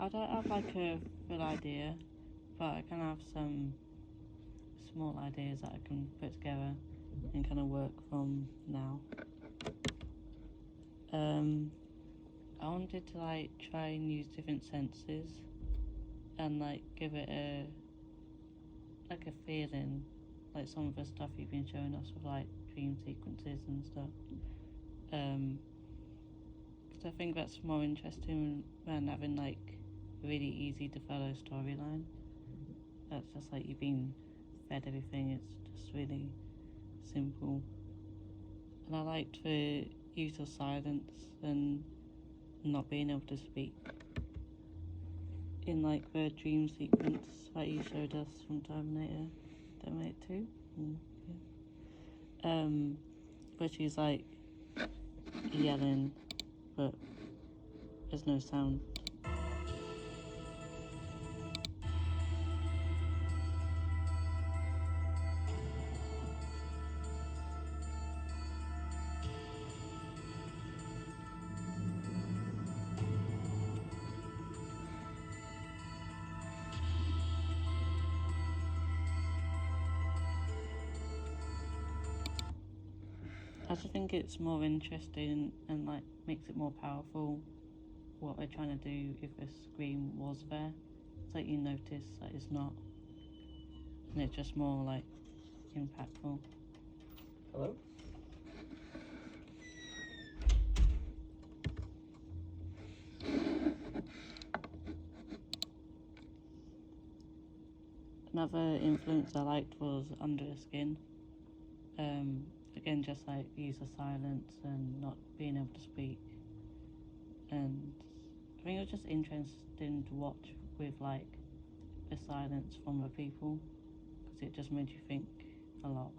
I don't have like a full idea, but I can have some small ideas that I can put together and kind of work from now. I wanted to like try and use different senses and like give it a feeling, like some of the stuff you've been showing us with like dream sequences and stuff. Because I think that's more interesting than having like a really easy to follow storyline. That's just like you've been fed everything, it's just really simple. And I liked the use of silence and not being able to speak in like the dream sequence that you showed us from Terminator 2. Yeah. Where she's like yelling, but there's no sound. I just think it's more interesting and like makes it more powerful what they're trying to do if a scream was there. It's like you notice that it's not, and it's just more like impactful. Hello? Another influence I liked was Under the Skin. Again, just like the use of silence and not being able to speak. And I think it was just interesting to watch with like the silence from the people, because it just made you think a lot.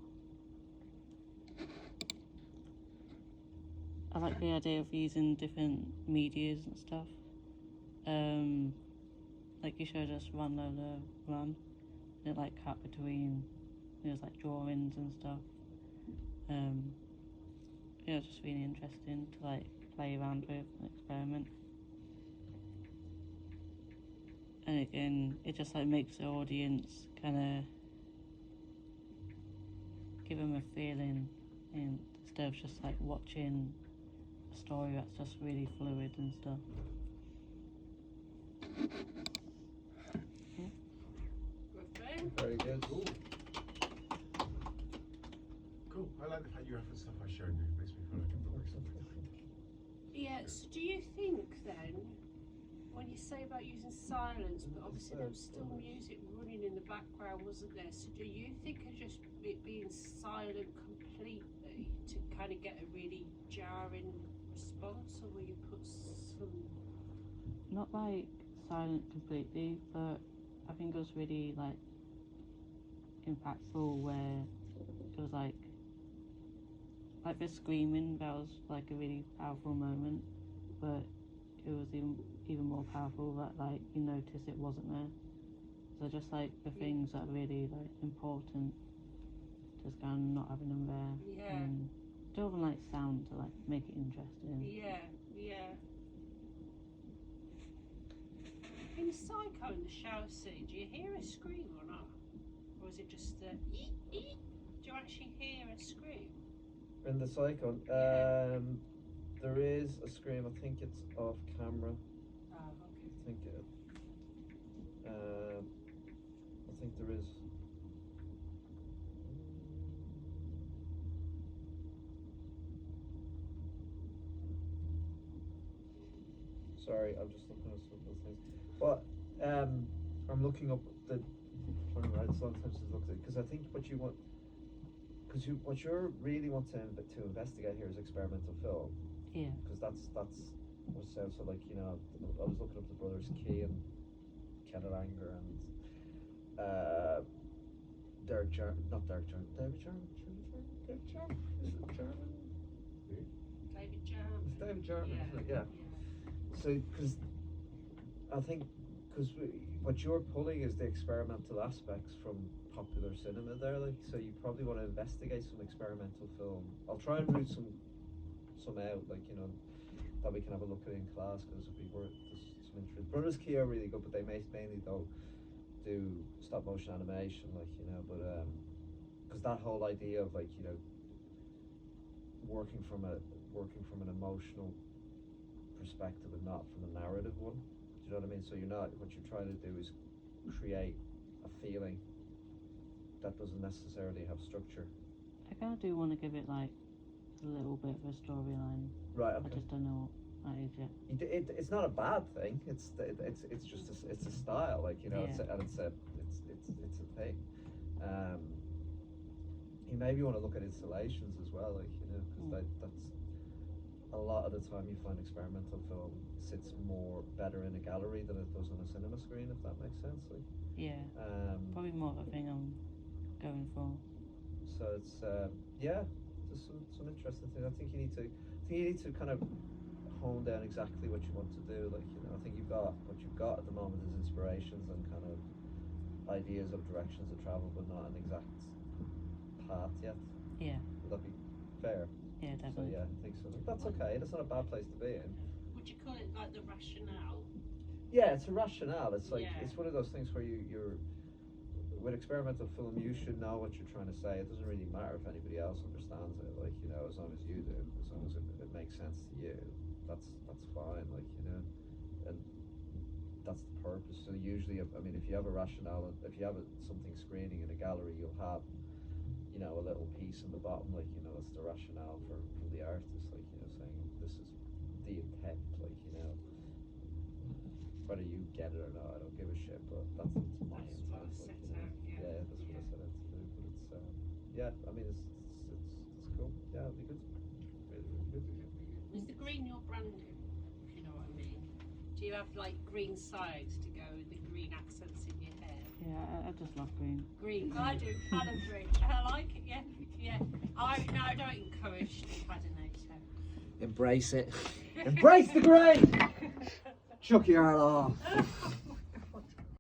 I like the idea of using different medias and stuff. Like you showed us Run Lola Run, and it like cut between, there's like drawings and stuff. It was just really interesting to like play around with and experiment. And again, it just like makes the audience kind of give them a feeling, and instead of just like watching a story that's just really fluid and stuff. Very good. Cool. Cool. I like the fact you reference stuff I showed you. It makes me feel like I'm doing something. Yeah, so do you think then, when you say about using silence, but obviously there was still music running in the background, wasn't there? So do you think of just it being silent completely to kind of get a really jarring response, or will you put some... Not like silent completely, but I think it was really like impactful where it was like the screaming, that was like a really powerful moment, but it was even more powerful that like you notice it wasn't there. So just like the things that are really like important, just kind of not having them there. Yeah. And do even like sound to like make it interesting. Yeah. In Psycho, in the shower scene, do you hear a scream or not? Or is it just the eek, eek? Do you actually hear a scream? In the Psycho, there is a scream. I think it's off camera. Oh, okay. I think there is. Sorry, I'm just looking at some of those things. But I'm looking up the. Trying to write a long time since I looked at it, because I think what you want, what you really want to investigate here is experimental film. Yeah. Because that's what it sounds so like. You know, I was looking up the brothers Key and Kenneth Anger and David Jarman. Is it Jarman? David Jarman. It's David Jarman, Yeah. isn't it? Yeah. So, because I think, what you're pulling is the experimental aspects from popular cinema there, like, so you probably want to investigate some experimental film. I'll try and root some out, like, you know, that we can have a look at in class, because there's some interest. Brothers Key are really good, but they mainly don't do stop motion animation, like, you know, but because that whole idea of, like, you know, working from an emotional perspective and not from a narrative one. Do you know what I mean? So what you're trying to do is create a feeling that doesn't necessarily have structure. I kind of do want to give it like a little bit of a storyline. Right. I just don't know what that is yet. It's not a bad thing. It's just it's a style, like, you know, Yeah. it's a thing. You maybe want to look at installations as well, like, you know, because that's a lot of the time you find experimental film sits better in a gallery than it does on a cinema screen, if that makes sense. Like, Yeah. Probably more of a thing I'm going for. so it's just some interesting things. I think you need to kind of hone down exactly what you want to do. Like, you know, I think what you've got at the moment is inspirations and kind of ideas of directions of travel, but not an exact path yet. Yeah. Would that be fair? Yeah, definitely. So yeah, I think so. That's okay. That's not a bad place to be in. Would you call it like the rationale? Yeah, it's a rationale. It's like Yeah. it's one of those things where you're with experimental film, you should know what you're trying to say. It doesn't really matter if anybody else understands it. Like, you know, as long as you do, as long as it makes sense to you, that's fine. Like, you know, and that's the purpose. So usually, I mean, if you have a rationale, if you have something screening in a gallery, you'll have, you know, a little piece in the bottom, like, you know, that's the rationale from the artist, like, you know, saying this is the intent, like, you know, whether you get it or not, I don't give a shit, but that's the intent, That's what I like, set you know, out, yeah. that's what I set out to do. But it's yeah, I mean, it's cool. Yeah, it'll be good. Really good. Is the green your branding, if you know what I mean? Do you have like green sides to go with the green accents in your hair? Yeah, I just love green. Green, I do. I love green. I like it. Yeah, yeah. I don't encourage the padinator. Embrace it. Embrace the grain. Chuck your heart off.